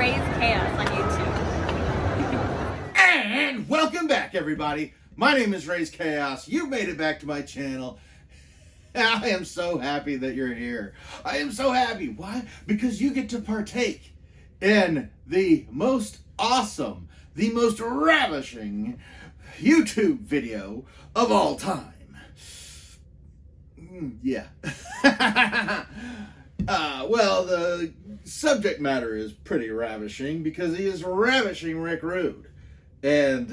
Raze Chaos on YouTube. And welcome back, everybody. My name is Raze Chaos. You made it back to my channel. I am so happy that you're here. I am so happy. Why? Because you get to partake in the most awesome, the most ravishing YouTube video of all time. Yeah. Well, the subject matter is pretty ravishing because he is Ravishing Rick Rude. And,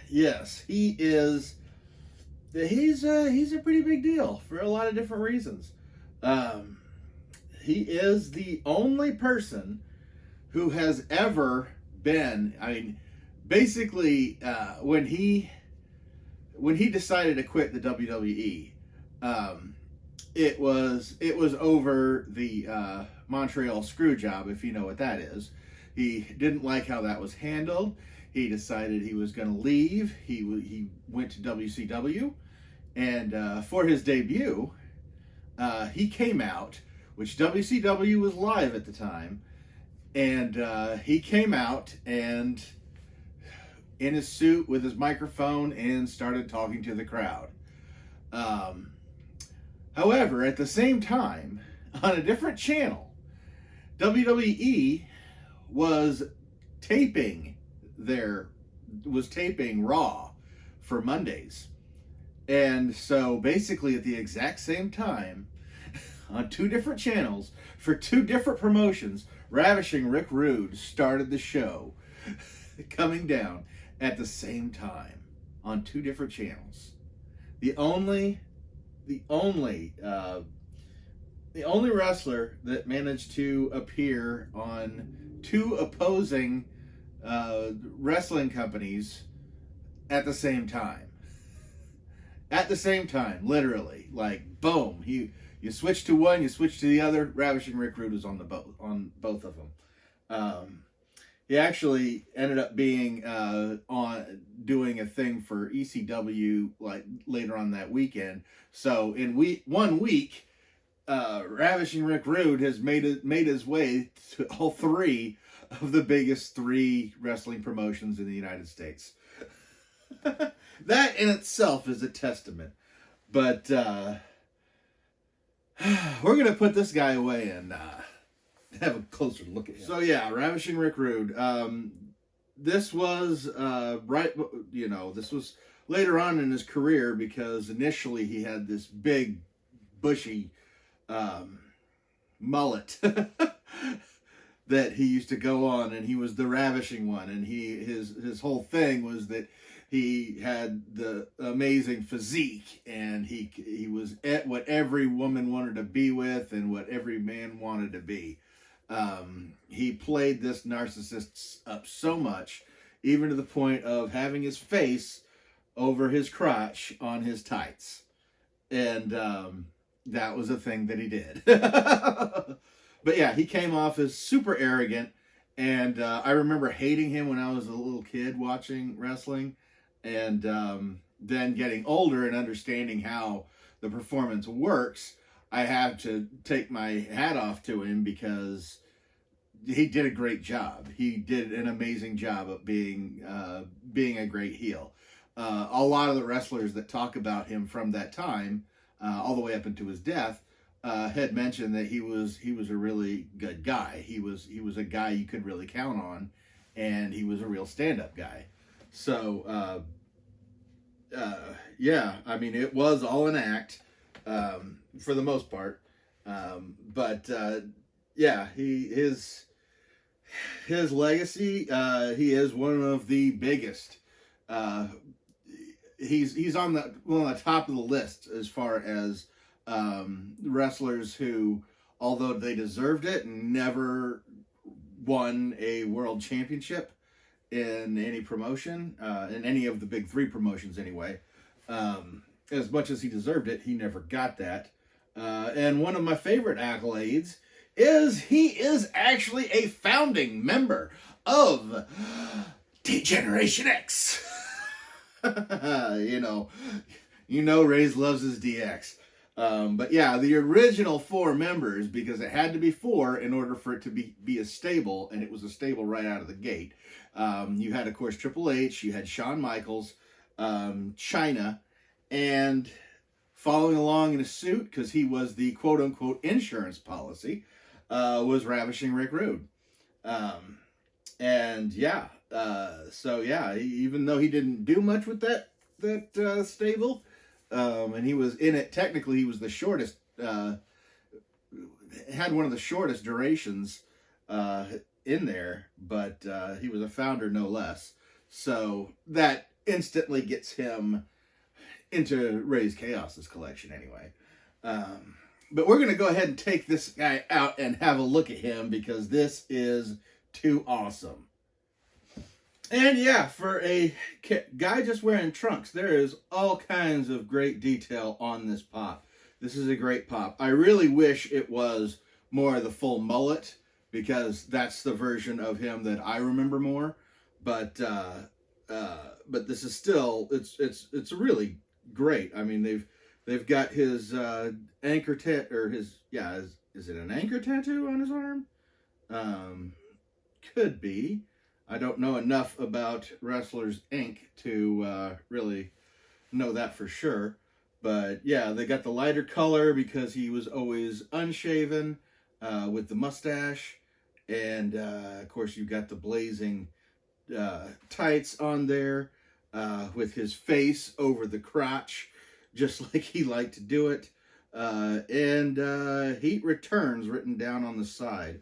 yes, he's a pretty big deal for a lot of different reasons. He is the only person who has ever been, I mean, basically, when he decided to quit the WWE, it was over the Montreal screw job, if you know what that is. He didn't like how that was handled. He decided he was going to leave. He went to WCW, and for his debut, he came out, which WCW was live at the time, and he came out and in his suit with his microphone and started talking to the crowd. However, at the same time, on a different channel, WWE was taping Raw for Mondays. And so basically at the exact same time, on two different channels, for two different promotions, Ravishing Rick Rude started the show coming down at the same time on two different channels. The only wrestler that managed to appear on two opposing wrestling companies at the same time. At the same time, literally, like boom. You switch to one, you switch to the other. Ravishing Rick Rude was on both of them. He actually ended up being on doing a thing for ECW like later on that weekend. So in 1 week, Ravishing Rick Rude has made his way to all three of the biggest three wrestling promotions in the United States. That in itself is a testament. But we're gonna put this guy away and have a closer look at him. So yeah, Ravishing Rick Rude. This was this was later on in his career, because initially he had this big, bushy mullet that he used to go on, and he was the ravishing one, and his whole thing was that he had the amazing physique, and he was at what every woman wanted to be with and what every man wanted to be. He played this narcissist up so much, even to the point of having his face over his crotch on his tights. And that was a thing that he did. But yeah, he came off as super arrogant, and I remember hating him when I was a little kid watching wrestling, and then getting older and understanding how the performance works. I have to take my hat off to him because he did a great job. He did an amazing job of being a great heel. A lot of the wrestlers that talk about him from that time, all the way up into his death, had mentioned that he was a really good guy. He was a guy you could really count on, and he was a real stand-up guy. So yeah, I mean, it was all an act. For the most part, but yeah, his legacy, he is one of the biggest. He's on one of the top of the list as far as wrestlers who, although they deserved it, never won a world championship in any promotion, in any of the big three promotions anyway. As much as he deserved it, he never got that. And one of my favorite accolades is he is actually a founding member of D-Generation X. you know, Raze loves his DX. But yeah, the original 4 members, because it had to be 4 in order for it to be a stable, and it was a stable right out of the gate. You had, of course, Triple H, you had Shawn Michaels, Chyna, and following along in a suit, because he was the quote-unquote insurance policy, was Ravishing Rick Rude. And yeah, so yeah, even though he didn't do much with that stable, and he was in it, technically he was the shortest, had one of the shortest durations in there, but he was a founder no less. So that instantly gets him into Raze Chaos's collection anyway. But we're going to go ahead and take this guy out and have a look at him, because this is too awesome. And yeah, for a guy just wearing trunks, there is all kinds of great detail on this pop. This is a great pop. I really wish it was more of the full mullet, because that's the version of him that I remember more. But this is still, it's really great. I mean, they've got his anchor or his, yeah, is it an anchor tattoo on his arm? Could be. I don't know enough about Wrestlers Inc. to really know that for sure. But yeah, they got the lighter color because he was always unshaven with the mustache. And of course, you've got the blazing tights on there with his face over the crotch, just like he liked to do it. And Heat Returns written down on the side.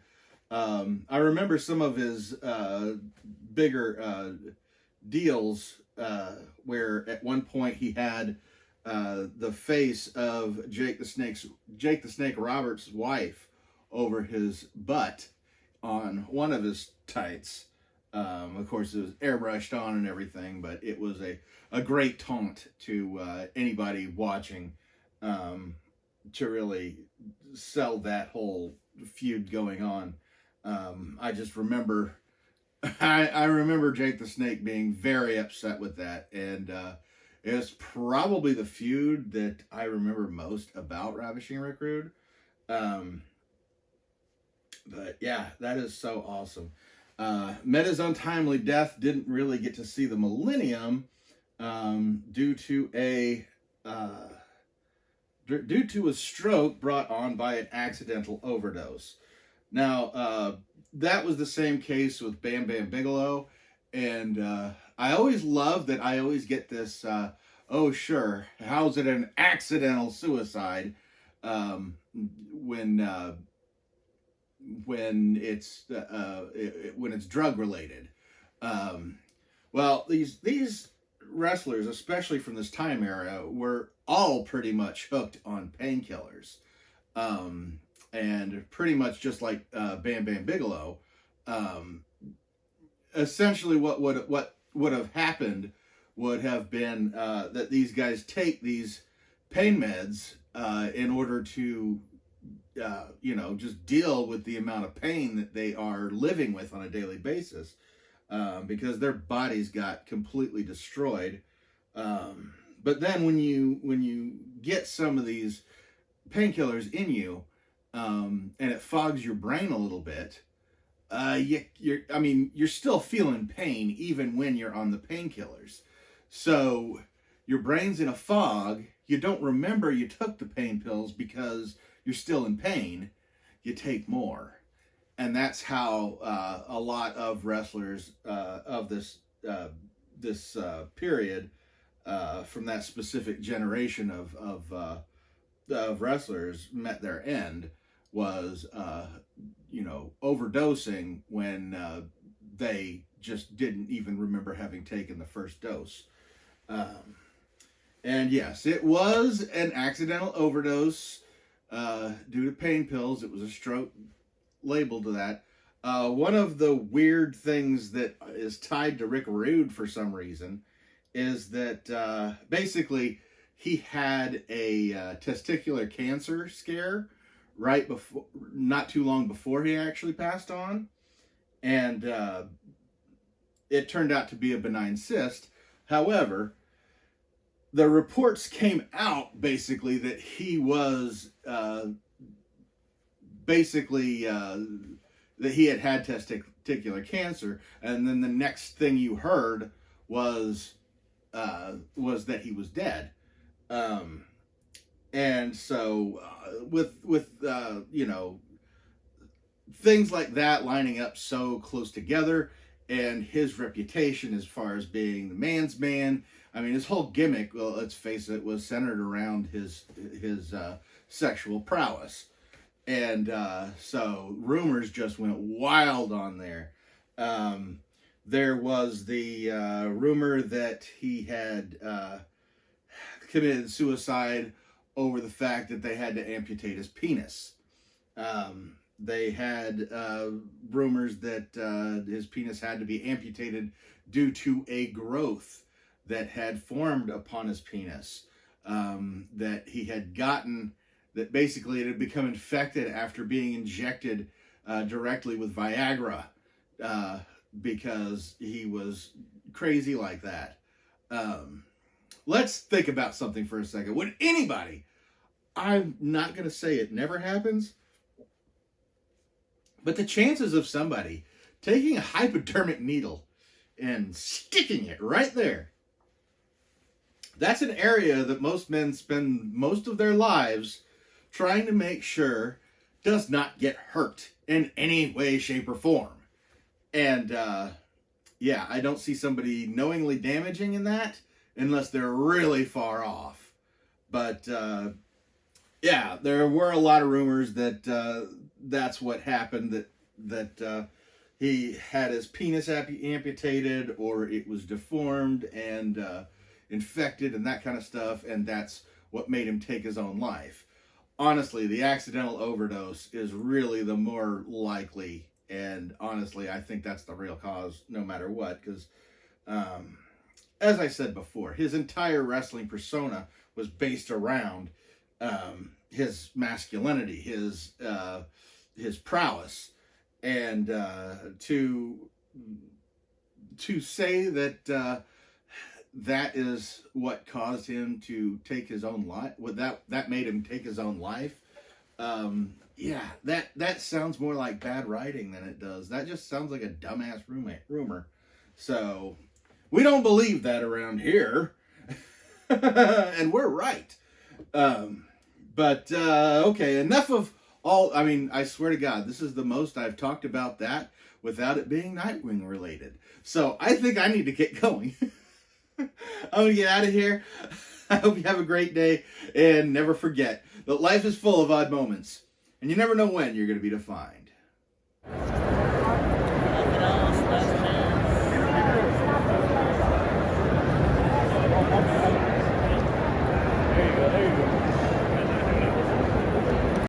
I remember some of his bigger deals where at one point he had the face of Jake the Snake Roberts' wife over his butt on one of his tights. Of course, it was airbrushed on and everything, but it was a great taunt to anybody watching to really sell that whole feud going on. I just remember, I remember Jake the Snake being very upset with that, and it's probably the feud that I remember most about Ravishing Rick Rude. But yeah, that is so awesome. Met his untimely death, didn't really get to see the Millennium due to a stroke brought on by an accidental overdose. Now, that was the same case with Bam Bam Bigelow, and I always love that I always get this, oh sure, how's it an accidental suicide, when it's drug related. Well, these wrestlers, especially from this time era, were all pretty much hooked on painkillers. And pretty much just like Bam Bam Bigelow, essentially what would have happened would have been that these guys take these pain meds in order to, just deal with the amount of pain that they are living with on a daily basis, because their bodies got completely destroyed. But then when you get some of these painkillers in you, and it fogs your brain a little bit, you're still feeling pain even when you're on the painkillers. So your brain's in a fog. You don't remember you took the pain pills because you're still in pain. You take more. And that's how a lot of wrestlers of this period, from that specific generation of wrestlers, met their end, was overdosing when they just didn't even remember having taken the first dose. And yes, it was an accidental overdose due to pain pills. It was a stroke labeled to that. One of the weird things that is tied to Rick Rude for some reason is that basically he had a testicular cancer scare right before, not too long before he actually passed on, and it turned out to be a benign cyst. However, the reports came out basically that he was that he had testicular cancer, and then the next thing you heard was that he was dead. And so with things like that lining up so close together, and his reputation as far as being the man's man. I mean, his whole gimmick, well, let's face it, was centered around his sexual prowess. And so rumors just went wild on there. There was the rumor that he had committed suicide over the fact that they had to amputate his penis. They had rumors that his penis had to be amputated due to a growth that had formed upon his penis, that he had gotten, that basically it had become infected after being injected directly with Viagra, because he was crazy like that. Let's think about something for a second. Would anybody, I'm not going to say it never happens, but the chances of somebody taking a hypodermic needle and sticking it right there, that's an area that most men spend most of their lives trying to make sure does not get hurt in any way, shape, or form. And yeah, I don't see somebody knowingly damaging in that unless they're really far off. But yeah, there were a lot of rumors that that's what happened, that he had his penis amputated, or it was deformed and infected and that kind of stuff, and that's what made him take his own life. Honestly, the accidental overdose is really the more likely, and honestly, I think that's the real cause no matter what, because as I said before, his entire wrestling persona was based around his masculinity, his prowess, and to say that that is what caused him to take his own life, that made him take his own life. Yeah, that sounds more like bad writing than it does. That just sounds like a dumbass rumor. So we don't believe that around here, and we're right. But okay, enough of all. I mean, I swear to God, this is the most I've talked about that without it being Nightwing related. So I think I need to get going. I'm going to get out of here. I hope you have a great day, and never forget that life is full of odd moments, and you never know when you're going to be defined.